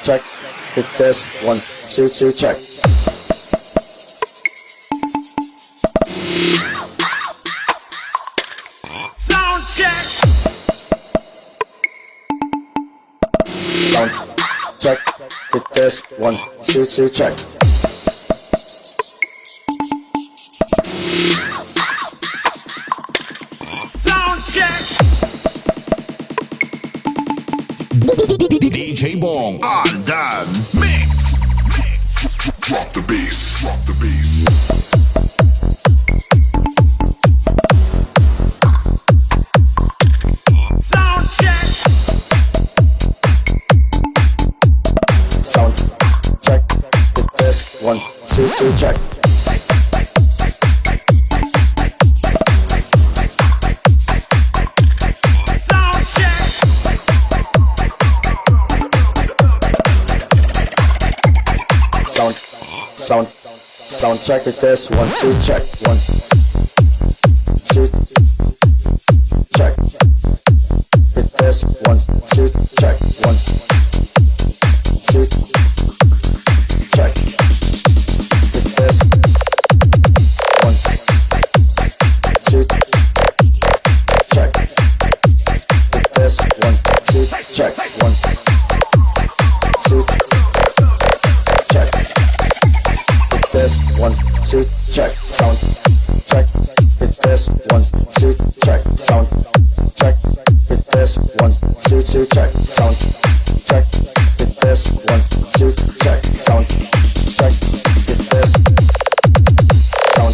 check. Hit this, 1, 2, 2, check. Sound check. Sound check. Hit this, 1, 2, 2, check. Sound check. DJ Bong on the mix. Drop the bass. Drop the bass. Sound check. Sound check. Hit this, 1, 2, 2, check. Sound check. Sound check. Hit this, 1, 2, check. 1, 2, check. Hit this, 1, 2, check. 1, 2, check. Hit this, 1, 2, check. Hit this, 1, 2, check. 1, 2, check. Hit this, 1, 2, check. Sound check. Hit this, 1, 2, check. Sound check. Hit this, 1, 2, 2, check. Sound check. Hit this, 1, 2, check. Sound check. Hit this. Sound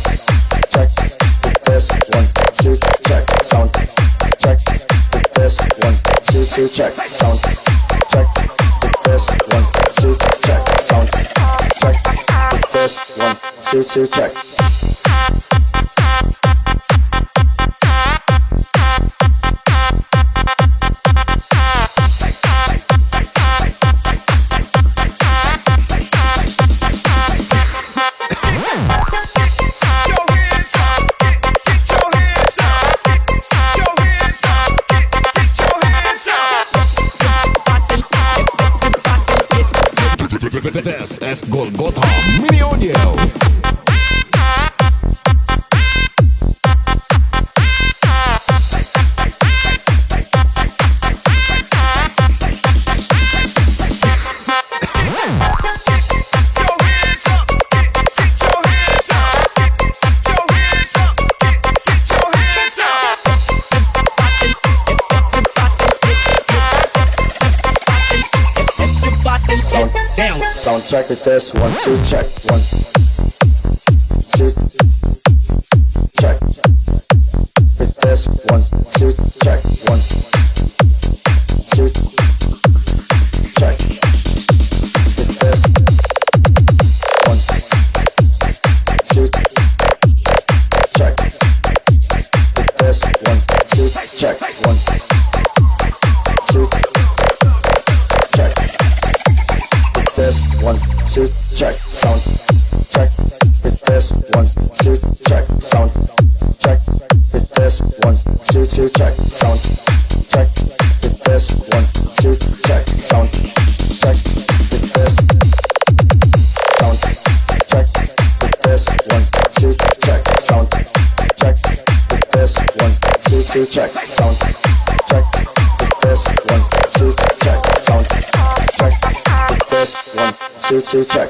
check. Hit this, 1, 2, check. Sound check. Hit this, 1, 2, 2, check. Sound check. Hit this, 1, 2, check. Sound check. Hit this, 1, 2, 2, check. This is Golgotha Mini Audio. Sound check. Hit this, 1, 2, check. 1, 2, check. Hit this, 1, 2, check. 1, 2, check. Hit this, 1, 2, check. Hit this, 1, 2, check. 1, 2, check. This, 1, 2, check. Sound check. Hit this, 1, 2, check. Sound check. Hit this, 1, 2, 2, check. Sound check. Hit this, 1, 2, check. Sound check. Hit this. Sound check. Hit this, 1, 2, check. Sound check. Hit this, 1, 2, 2, check. Sound check. Hit this, 1, 2, check. Sound check. Hit this, 1, 2, 2, check.